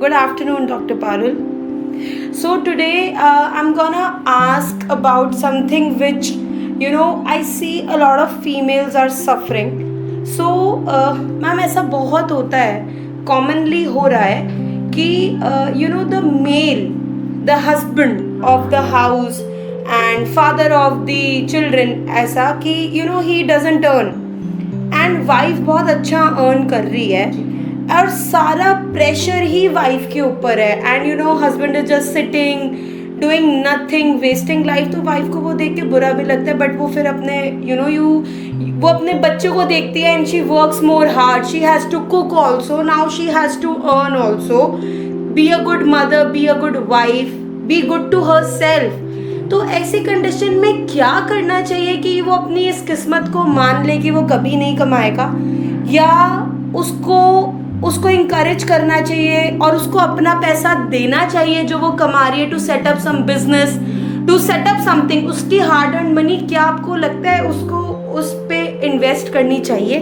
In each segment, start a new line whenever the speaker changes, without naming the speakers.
Good afternoon, Dr. Parul. So today I'm gonna ask about something which I see a lot of females are suffering. So ma'am ऐसा बहुत होता है, commonly हो रहा है कि the male, the husband of the house and father of the children, ऐसा कि he doesn't earn and wife बहुत अच्छा अर्न कर रही है और सारा प्रेशर ही वाइफ के ऊपर है and husband is just sitting doing nothing wasting life. तो वाइफ को वो देख के बुरा भी लगता है बट वो फिर अपने वो अपने बच्चों को देखती है and she works more hard. She has to cook also, now she has to earn also. Be a good mother, be a good wife, be good to herself. तो ऐसी कंडीशन में क्या करना चाहिए कि वो अपनी इस किस्मत को मान ले कि वो कभी नहीं कमाएगा, या उसको इंकरेज करना चाहिए और उसको अपना पैसा देना चाहिए जो वो कमा रही है to set up some business, to set up something. उसकी हार्ड अर्न मनी क्या आपको लगता है उसको उस पे इन्वेस्ट करनी चाहिए?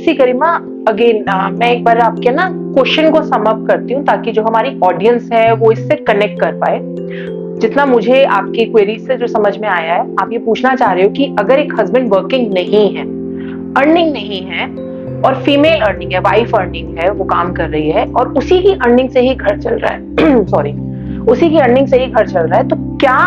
सी गरिमा, अगेन मैं एक बार आपके ना क्वेश्चन को सम अप करती हूँ ताकि जो हमारी ऑडियंस है वो इससे कनेक्ट कर पाए. जितना मुझे आपकी क्वेरी से जो समझ में आया है, आप ये पूछना चाह रहे हो कि अगर एक हस्बैंड वर्किंग नहीं है, अर्निंग नहीं है और फीमेल अर्निंग है, वाइफ अर्निंग है, वो काम कर रही है और उसी की अर्निंग से ही घर चल रहा है सॉरी, उसी की अर्निंग से ही घर चल रहा है, तो क्या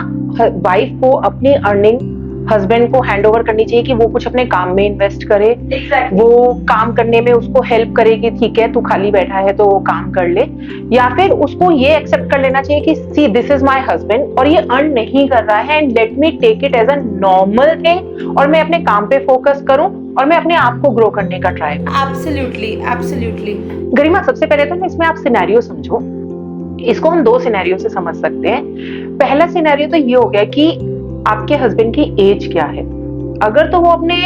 वाइफ को अपनी अर्निंग हस्बैंड को हैंड ओवर करनी चाहिए कि वो कुछ अपने काम में इन्वेस्ट करे?
Exactly.
वो काम करने में उसको हेल्प करे कि ठीक है तू खाली बैठा है तो वो काम कर ले, या फिर उसको ये एक्सेप्ट कर लेना चाहिए कि see this is my husband और ये अर्न नहीं कर रहा है and let me take it as a normal thing और मैं अपने काम पे फोकस करूं और मैं अपने आप को ग्रो करने का ट्राई करूं?
एब्सोल्युटली.
गरिमा, सबसे पहले तो इसमें आप सिनेरियो समझो. इसको हम दो सिनेरियो से समझ सकते हैं. पहला सिनेरियो तो ये हो गया कि आपके हस्बैंड की एज क्या है. अगर तो वो अपने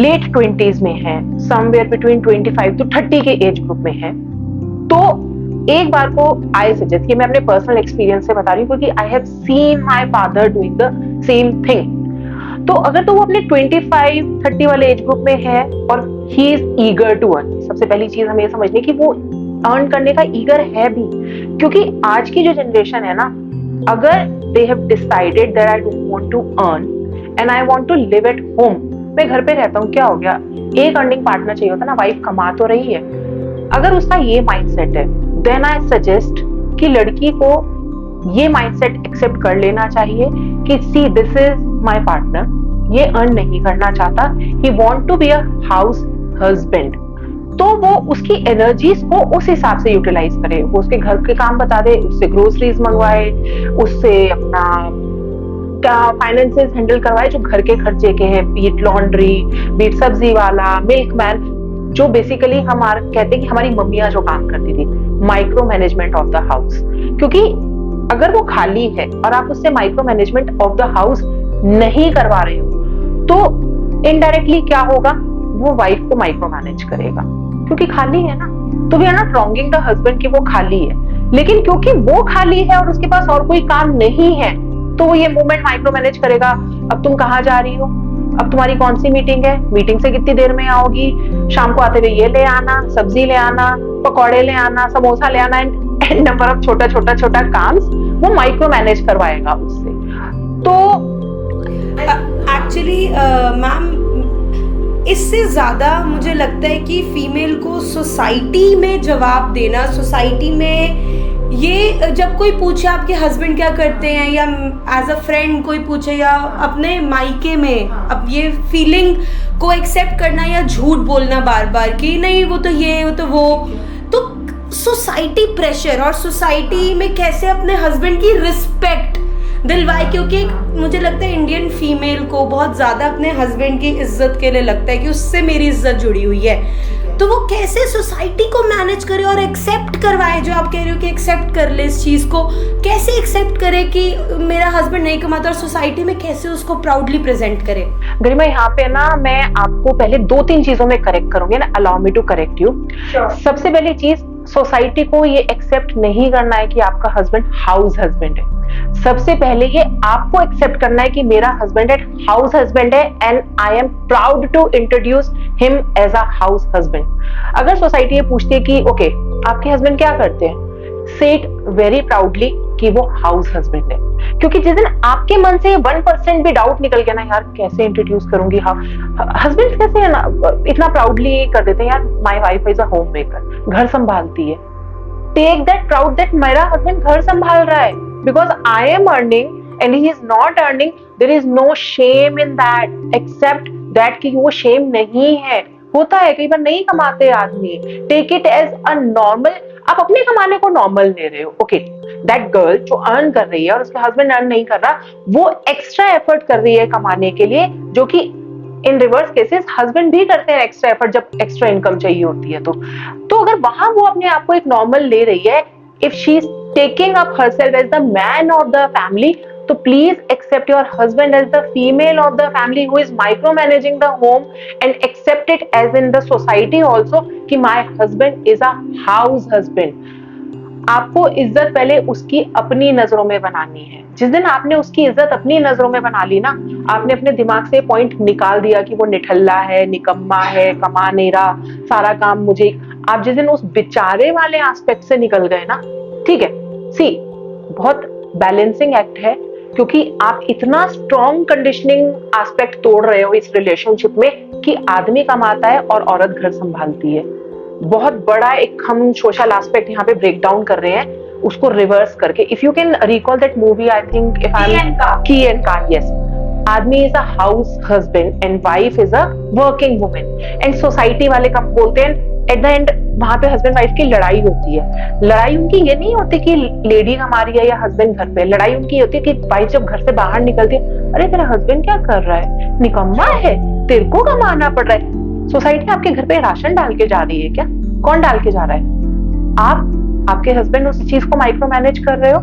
लेट 20s में है, समवेयर बिटवीन 25 to 30 के एज ग्रुप में है, तो एक बार को आई सजेस्ट, ये मैं अपने पर्सनल एक्सपीरियंस से बता रही हूँ क्योंकि आई have seen my father doing the same thing. तो अगर तो वो अपने 25-30 वाले एज ग्रुप में है और he is eager to earn, सबसे पहली चीज हमें ये समझनी कि वो अर्न करने का ईगर है भी, क्योंकि आज की जो जनरेशन है ना, अगर they have decided that I don't want to earn and I want to live at home, मैं घर पे रहता हूँ, क्या हो गया, एक अर्निंग पार्टनर चाहिए होता ना, वाइफ कमा तो रही है. अगर उसका ये माइंडसेट है, then I suggest कि लड़की को ये माइंडसेट एक्सेप्ट कर लेना चाहिए कि see this is my partner, ये अर्न नहीं करना चाहता, he want to be a house husband, तो वो उसकी एनर्जीज को उस हिसाब से यूटिलाइज करे. वो उसके घर के काम बता दे, उससे ग्रोसरीज मंगवाए, उससे अपना फाइनेंसेस हैंडल करवाए जो घर के खर्चे के हैं, बीट लॉन्ड्री, बीट सब्जी वाला, मिल्कमैन, जो बेसिकली हम कहते हैं कि हमारी मम्मियां जो काम करती थी, micro management of the house. क्योंकि अगर वो खाली है और आप उससे micro management of the house नहीं करवा रहे हो तो इनडायरेक्टली क्या होगा, वो वाइफ को माइक्रो मैनेज करेगा क्योंकि खाली है ना. तो we are not wronging the husband कि वो खाली है, लेकिन क्योंकि वो खाली है और उसके पास और कोई काम नहीं है तो वो ये मूवमेंट माइक्रो मैनेज करेगा. अब तुम कहाँ जा रही हो, अब तुम्हारी कौन सी मीटिंग है, मीटिंग से कितनी देर में आओगी, शाम को आते हुए ये ले आना, सब्जी ले आना, पकौड़े ले आना, समोसा ले आना, एंड नंबर ऑफ छोटा काम वो माइक्रो मैनेज करवाएगा उससे. तो
एक्चुअली मैम, इससे ज़्यादा मुझे लगता है कि फीमेल को सोसाइटी में जवाब देना, सोसाइटी में ये जब कोई पूछे आपके हस्बैंड क्या करते हैं, या एज अ फ्रेंड कोई पूछे, या अपने मायके में, अब ये फीलिंग को एक्सेप्ट करना या झूठ बोलना बार बार कि नहीं वो तो ये वो तो सोसाइटी प्रेशर और सोसाइटी में कैसे अपने हस्बैंड की रिस्पेक्ट दिलवाए. क्योंकि मुझे लगता है इंडियन फीमेल को बहुत ज़्यादा अपने हस्बैंड की इज्जत के लिए लगता है कि उससे मेरी इज्जत जुड़ी हुई है, तो वो कैसे सोसाइटी को मैनेज करे और एक्सेप्ट करवाए, जो आप कह रहे हो कि एक्सेप्ट कर ले इस चीज़ को, कैसे एक्सेप्ट करे कि मेरा हस्बैंड नहीं कमाता और सोसाइटी में कैसे उसको प्राउडली प्रेजेंट करे?
गरिमा, यहाँ पे ना मैं आपको पहले 2-3 चीजों में करेक्ट करूंगी ना, allow me to correct you. सबसे पहली चीज, सोसाइटी को ये एक्सेप्ट नहीं करना है कि आपका हस्बैंड हाउस हस्बैंड है. सबसे पहले ये आपको एक्सेप्ट करना है कि मेरा हस्बैंड हाउस हस्बैंड है and I am proud to introduce him as a house husband. अगर सोसाइटी ये पूछती है कि ओके आपके हस्बैंड क्या करते हैं? से इट वेरी प्राउडली कि वो हाउस हस्बैंड है, क्योंकि जिस दिन आपके मन से 1% भी डाउट निकल गया ना, यार कैसे इंट्रोड्यूस करूंगी, हस्बैंड कैसे है ना इतना प्राउडली कर देते हैं, यार my wife is a homemaker, घर संभालती है। टेक दैट प्राउड दैट मेरा हस्बैंड घर संभाल रहा है, because I am earning and he is not earning, there is no shame in that, except that कि वो शेम नहीं है। होता है कई बार नहीं कमाते आदमी, take it as a normal, आप अपने कमाने को नॉर्मल ले रहे हो। ओके, दैट गर्ल जो अर्न कर रही है और उसके हस्बैंड अर्न नहीं कर रहा, वो एक्स्ट्रा एफर्ट कर रही है कमाने के लिए, जो कि इन रिवर्स केसेस हस्बैंड भी करते हैं एक्स्ट्रा एफर्ट जब एक्स्ट्रा इनकम चाहिए होती है। तो अगर वहां वो अपने आप को एक नॉर्मल ले रही है, if she is taking up herself as the man of the family, तो please accept your husband as the female of the family who is micro managing the home, and accept it as in the society also कि my husband is a house husband. आपको इज्जत पहले उसकी अपनी नजरों में बनानी है। जिस दिन आपने उसकी इज्जत अपनी नजरों में बना ली ना, आपने अपने दिमाग से पॉइंट निकाल दिया कि वो निठल्ला है, निकम्मा है, कमा नहीं रहा, सारा काम मुझे, आप जिस दिन उस बेचारे वाले एस्पेक्ट से निकल गए ना, ठीक है, सी बहुत बैलेंसिंग एक्ट है, क्योंकि आप इतना स्ट्रॉन्ग कंडीशनिंग एस्पेक्ट तोड़ रहे हो इस रिलेशनशिप में कि आदमी कमाता है और औरत घर संभालती है। बहुत बड़ा एक हम सोशल एस्पेक्ट यहाँ पे ब्रेक डाउन कर रहे हैं, उसको रिवर्स करके। If you can recall that movie, I think if I am की एंड का, यस, आदमी is a house husband and wife is a working women, and society वाले कब बोलते हैं एट द एंड वहां पे हस्बैंड वाइफ की लड़ाई होती है। लड़ाई उनकी ये नहीं होती कि लेडी हमारी है या हस्बैंड घर पे, लड़ाई उनकी होती है कि वाइफ जब घर से बाहर निकलती है, अरे तेरा हस्बैंड क्या कर रहा है, निकम्मा है, तेरे को कमाना पड़ रहा है। सोसाइटी आपके घर पे राशन डाल के जा रही है क्या? कौन डाल के जा रहा है? आप, आपके हस्बैंड उस चीज को माइक्रो मैनेज कर रहे हो,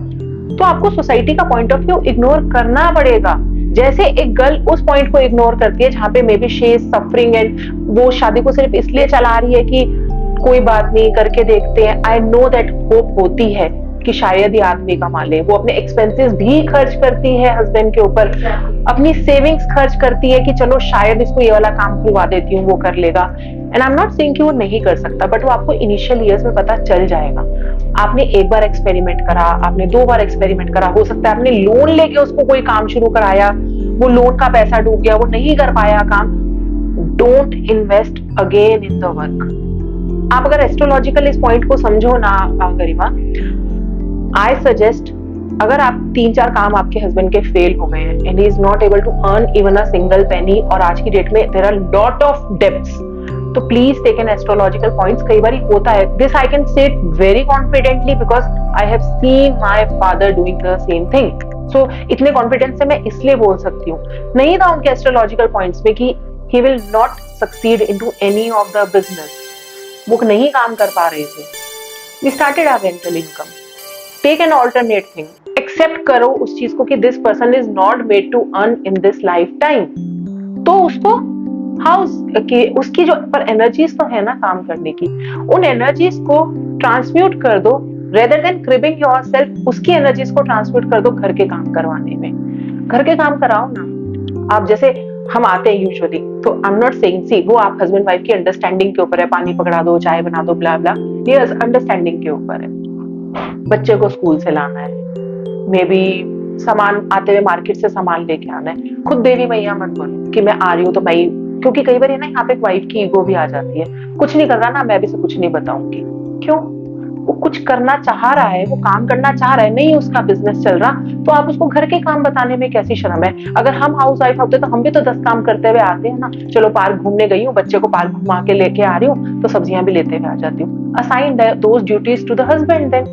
तो आपको सोसाइटी का पॉइंट ऑफ व्यू इग्नोर करना पड़ेगा। जैसे एक गर्ल उस पॉइंट को इग्नोर करती है जहां पे may be she is suffering and वो शादी को सिर्फ इसलिए चला रही है कि कोई बात नहीं करके देखते हैं, आई नो दैट होप होती है कि शायद ये आदमी कमा ले, वो अपने एक्सपेंसेस भी खर्च करती है हस्बैंड के ऊपर, अपनी सेविंग्स खर्च करती है कि चलो शायद इसको ये वाला काम खुलवा देती हूँ, वो कर लेगा। And I am not saying कि वो नहीं कर सकता, बट वो आपको इनिशियल ईयर्स में पता चल जाएगा। आपने एक बार एक्सपेरिमेंट करा, आपने 2 बार एक्सपेरिमेंट करा, हो सकता है आपने लोन लेके उसको कोई काम शुरू कराया, वो लोन का पैसा डूब गया, वो नहीं कर पाया काम। Don't invest again in the work. आप अगर एस्ट्रोलॉजिकल इस पॉइंट को समझो ना गरिमा, आई सजेस्ट, अगर आप 3-4 काम आपके हस्बैंड के फेल हो गए हैं and he is not able to earn even a single penny, और आज की डेट में there are lot of debts, तो please take an astrological points. कई बार होता है, this I can say it very confidently because I have seen my father doing the same thing. So इतने कॉन्फिडेंस से मैं इसलिए बोल सकती हूँ, नहीं था उनके एस्ट्रोलॉजिकल पॉइंट्स में कि he will not succeed into any of the business, वो नहीं काम कर पा रहे थे। We started our rental income, take an alternate thing, except करो उस चीज को कि this person is not made to earn in this life time, तो उसको हाउस के उसकी जो पर एनर्जीज तो है ना काम करने की, उन एनर्जीज को ट्रांसम्यूट कर दो, रेदर देन क्रिबिंग योरसेल्फ, उसकी एनर्जीज को ट्रांसम्यूट कर दो घर के काम करवाने में। घर के काम कराओ ना। आप जैसे हम आते हैं यूजुअली, तो आई एम नॉट सेइंग, सी वो आप हस्बैंड वाइफ की अंडरस्टैंडिंग के ऊपर है, पानी पकड़ा दो, चाय बना दो, ब्ला ब्ला, ये अंडरस्टैंडिंग के ऊपर है। बच्चे को स्कूल से लाना है, मे बी सामान आते हुए मार्केट से सामान लेके आना है, खुद देवी मैया मत बोलो कि मैं आ रही हूँ तो मैं, क्योंकि कई बार है ना यहाँ पे एक वाइफ की ईगो भी आ जाती है, कुछ नहीं कर रहा ना मैं भी से कुछ नहीं बताऊंगी। क्यों? वो कुछ करना चाह रहा है, वो काम करना चाह रहा है, नहीं उसका बिजनेस चल रहा, तो आप उसको घर के काम बताने में कैसी शर्म है? अगर हम हाउस वाइफ होते तो हम भी तो 10 काम करते हुए आते हैं ना। चलो पार्क घूमने गई हूँ, बच्चे को पार्क घुमा के लेके आ रही हूँ, तो सब्जियां भी लेते हुए आ जाती हूँ। Assign those duties to the husband then,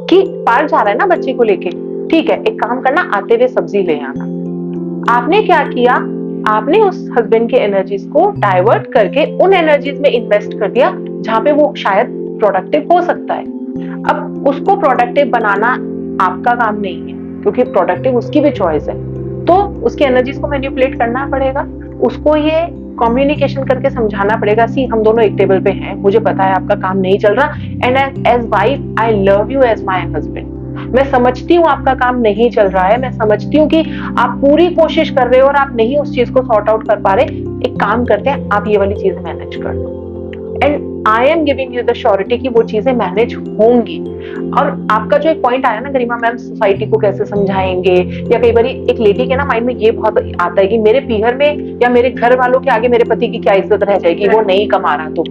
कि पार्क जा रहा है ना बच्चे को लेके, ठीक है, एक काम करना, आते हुए सब्जी ले आना। आपने क्या किया? आपने उस हस्बैंड के एनर्जीज को डाइवर्ट करके उन एनर्जीज में इन्वेस्ट कर दिया जहां पे वो शायद प्रोडक्टिव हो सकता है। अब उसको प्रोडक्टिव बनाना आपका काम नहीं है, क्योंकि प्रोडक्टिव उसकी भी चॉइस है, तो उसकी एनर्जीज को मैनिपुलेट करना पड़ेगा, उसको ये कम्युनिकेशन करके समझाना पड़ेगा, सी हम दोनों एक टेबल पे हैं, मुझे पता है आपका काम नहीं चल रहा, and as wife I love you as my husband, मैं समझती हूँ आपका काम नहीं चल रहा है, मैं समझती हूँ कि आप पूरी कोशिश कर रहे हो और आप नहीं उस चीज को सॉर्ट आउट कर पा रहे, एक काम करते हैं, आप ये वाली चीज मैनेज कर दो, and I am giving you the surety कि वो चीजें मैनेज होंगी। और आपका जो एक पॉइंट आया ना गरिमा मैम, सोसाइटी को कैसे समझाएंगे, या कई बार एक लेडी के ना माइंड में ये बहुत आता है कि मेरे पीहर में या मेरे घर वालों के आगे मेरे पति की क्या इज्जत रह जाएगी, वो नहीं कमा रहा। तो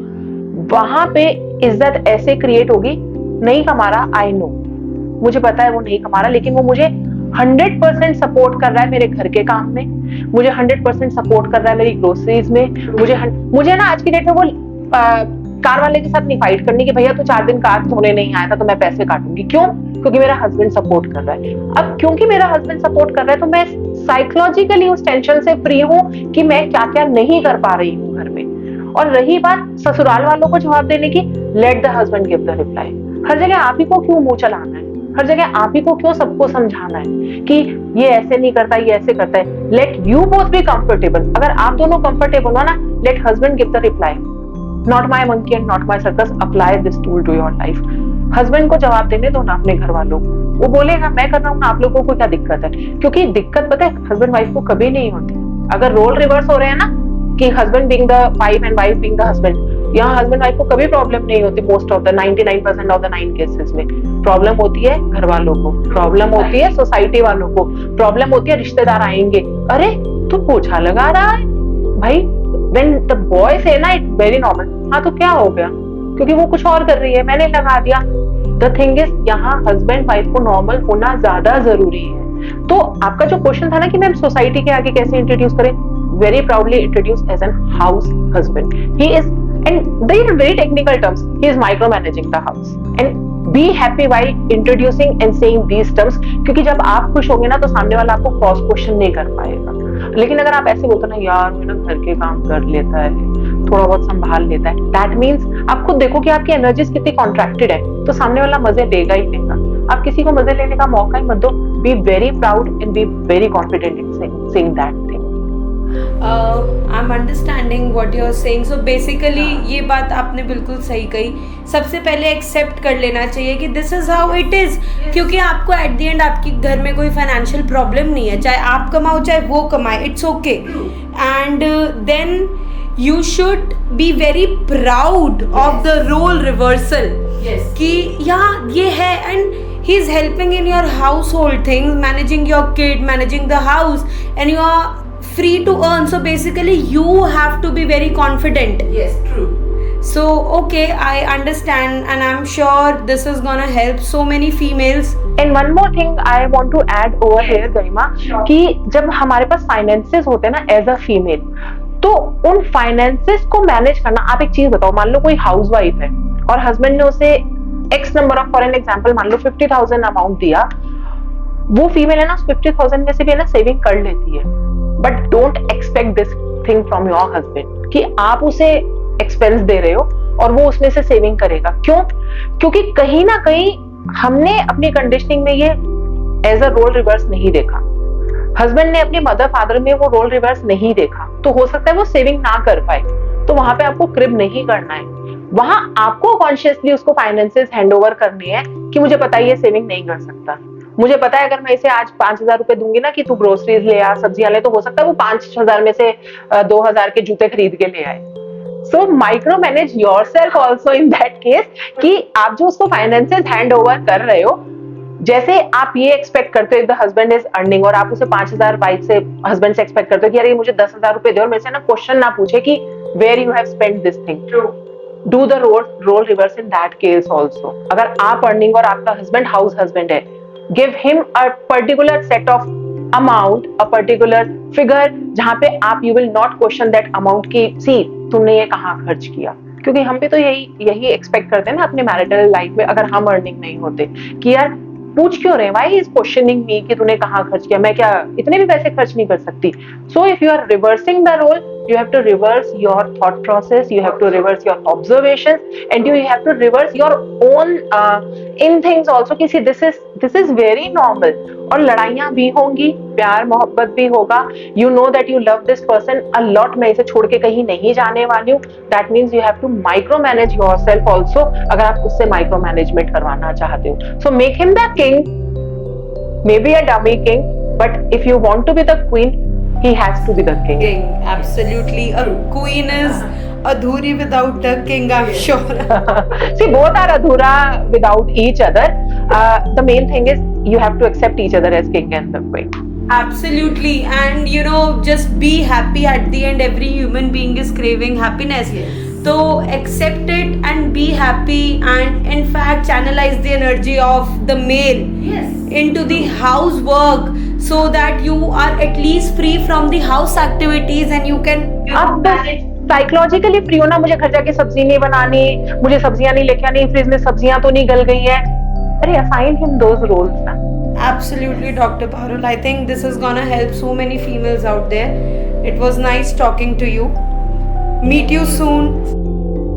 वहां पे इज्जत ऐसे क्रिएट होगी, नहीं कमा रहा, आई नो, मुझे पता है वो नहीं कमा रहा, लेकिन वो मुझे 100% सपोर्ट कर रहा है मेरे घर के काम में, मुझे 100% सपोर्ट कर रहा है मेरी ग्रोसरीज में, मुझे ना आज की डेट में वो कार वाले के साथ नहीं फाइट करनी कि भैया तू 4 दिन कार धोने नहीं आया था तो मैं पैसे काटूंगी। क्यों? क्योंकि मेरा हस्बैंड सपोर्ट कर रहा है। अब क्योंकि मेरा हस्बैंड सपोर्ट कर रहा है तो मैं साइकोलॉजिकली उस टेंशन से फ्री हूँ कि मैं क्या क्या नहीं कर पा रही हूँ घर में। और रही बात ससुराल वालों को जवाब देने की, let the husband give the reply. हर जगह आप ही को क्यों मुंह चलाना है, हर जगह आप ही को क्यों सबको समझाना है कि ये ऐसे नहीं करता, ये ऐसे करता है। Let you both be comfortable. अगर आप दोनों कंफर्टेबल हो ना, let husband give the reply, not my monkey and not my circus, apply this tool to your life. Husband को जवाब देने दो ना अपने घर वालों को, वो बोलेगा मैं कर रहा हूँ ना, आप लोगों को क्या दिक्कत है। क्योंकि दिक्कत पता है हस्बैंड वाइफ को कभी नहीं होती। अगर रोल रिवर्स हो रहे हैं ना कि husband being the wife and wife being the husband, यहाँ हस्बैंड वाइफ को कभी प्रॉब्लम नहीं होती। Most of the 99% of the 9 cases में प्रॉब्लम होती है घर वालों को, प्रॉब्लम होती है सोसाइटी वालों को, प्रॉब्लम होती है रिश्तेदार आएंगे, अरे तू पोछा लगा रहा है भाई। When the boy say ना it's very normal, हाँ तो क्या हो गया, क्योंकि वो कुछ और कर रही है, मैंने लगा दिया। The thing is यहाँ हस्बैंड वाइफ को नॉर्मल होना ज्यादा जरूरी है। तो आपका जो क्वेश्चन था ना कि मैम सोसाइटी के आगे कैसे इंट्रोड्यूस करें, very proudly introduce as an house husband. He is, and they are very technical terms, he is micromanaging the house. And be happy while introducing and saying these terms, क्योंकि जब आप खुश होंगे ना तो सामने वाला आपको क्रॉस क्वेश्चन नहीं कर पाएगा। लेकिन अगर आप ऐसे बोलते ना यार वो ना घर के काम कर लेता है, थोड़ा बहुत संभाल लेता है, दैट मीन्स आप खुद देखो कि आपकी एनर्जीज कितनी कॉन्ट्रैक्टेड है, तो सामने वाला मजे लेगा ही लेगा। आप किसी को मजे लेने का मौका ही मत दो। Be very proud and be very confident in saying that thing.
I am understanding what you are saying. So basically ये बात आपने बिल्कुल सही कही। सबसे पहले एक्सेप्ट कर लेना चाहिए कि this is how it is, क्योंकि आपको एट द एंड आपके घर में कोई फाइनेंशियल प्रॉब्लम नहीं है, चाहे आप कमाओ चाहे वो कमाए, it's okay. And then you should be very proud of the role reversal कि यहाँ ये है, एंड he is helping in your household things, managing your kid, managing the house, and you are free to earn. So basically you have to be very confident.
Yes, true.
So okay, I understand, and I'm sure this is gonna help so many females.
And one more thing I want to add over here गरिमा, कि जब हमारे पास finances होते हैं ना as a female, तो उन finances को manage करना, आप एक चीज बताओ, मान लो कोई हाउस वाइफ है और हस्बैंड ने उसे x number of, for an example मान लो 50,000 अमाउंट दिया, वो फीमेल है ना 50,000 में से भी है ना सेविंग कर लेती है। But don't expect this thing from your husband कि आप उसे एक्सपेंस दे रहे हो और वो उसमें से सेविंग करेगा। क्यों? क्योंकि कहीं ना कहीं हमने अपनी कंडीशनिंग में ये एज अ रोल रिवर्स नहीं देखा, हस्बैंड ने अपने मदर फादर में वो रोल रिवर्स नहीं देखा, तो हो सकता है वो सेविंग ना कर पाए। तो वहां पे आपको क्रिब नहीं करना है, वहां आपको कॉन्शियसली उसको फाइनेंसेस हैंड ओवर करनी है कि मुझे पता है ये सेविंग नहीं कर सकता, मुझे पता है अगर मैं इसे आज 5,000 रुपए दूंगी ना कि तू ग्रोसरीज ले आ, सब्जियां ले, तो हो सकता है वो 5,000 में से 2,000 के जूते खरीद के ले आए। So micro manage yourself also in that case कि आप जो उसको फाइनेंसेस हैंड ओवर कर रहे हो, जैसे आप ये एक्सपेक्ट करते हो द हस्बैंड इज अर्निंग और आप उसे 5,000 वाइफ से हस्बैंड से एक्सपेक्ट करते हो कि यार ये मुझे 10,000 रुपए दे, और मेरे से ना क्वेश्चन ना पूछे कि where you have spent this thing. Do the role reverse in that case also. अगर आप अर्निंग और आपका हस्बैंड हाउस हस्बैंड है, give him a particular set of amount, a particular figure, जहां पे आप you will not question that amount की see तुमने ये कहाँ खर्च किया। क्योंकि हम भी तो यही एक्सपेक्ट करते हैं ना अपने मैरिटल लाइफ में, अगर हम अर्निंग नहीं होते, कि यार पूछ क्यों रहे, व्हाई इज क्वेश्चनिंग मी कि तूने कहाँ खर्च किया, मैं क्या इतने भी पैसे खर्च नहीं कर सकती। So if you are reversing the role, you have to reverse your thought process, you have to reverse your observations, and you have to reverse your own in things also कि this is very normal। और लड़ाइयाँ भी होंगी, प्यार मोहब्बत भी होगा, you know that you love this person a lot, मैं इसे छोड़ के कहीं नहीं जाने वाली हूँ, that means you have to micro manage yourself also अगर आप उससे micro management करवाना चाहते हो। So make him the king, maybe a dummy king, but if you want to be the queen, he has to be the king.
Absolutely. A queen is adhuri without the king, I'm sure.
See, both are adhura without each other. The main thing is you have to accept each other as king and the queen.
Absolutely, and just be happy at the end. Every human being is craving happiness. So accept it and be happy, and in fact channelize the energy of the male into the housework, so that you are at least free from the house activities and you can
अब psychologically free होना, मुझे घर जाके सब्जी नहीं बनानी, मुझे सब्जियां नहीं लेके आनी, फ्रिज में सब्जियां तो नहीं गल गई है. अरे assign him those roles ना.
Absolutely, Dr. Parul. I think this is gonna help so many females out there. It was nice talking to you. Meet you soon.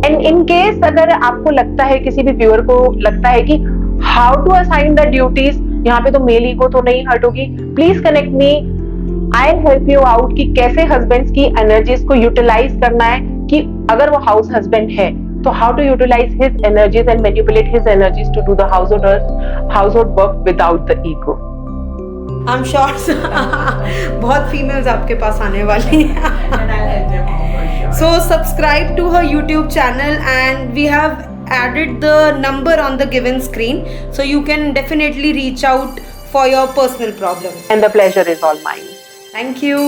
And in case अगर आपको लगता है, किसी भी व्यूअर को लगता है कि how to assign the duties, यहाँ पे तो मेल ईगो तो नहीं हर्ट होगी, please connect me, I help you out कि कैसे हस्बैंड्स की एनर्जीज को यूटिलाइज करना है, कि अगर वो हाउस हस्बैंड है तो how to utilize his energies and manipulate his energies to do the household work without the ego.
I am sure बहुत फीमेल्स आपके पास आने वाली हैं. So subscribe to her YouTube channel, and we have added the number on the given screen, so you can definitely reach out for your personal problems.
And the pleasure is all mine.
Thank you.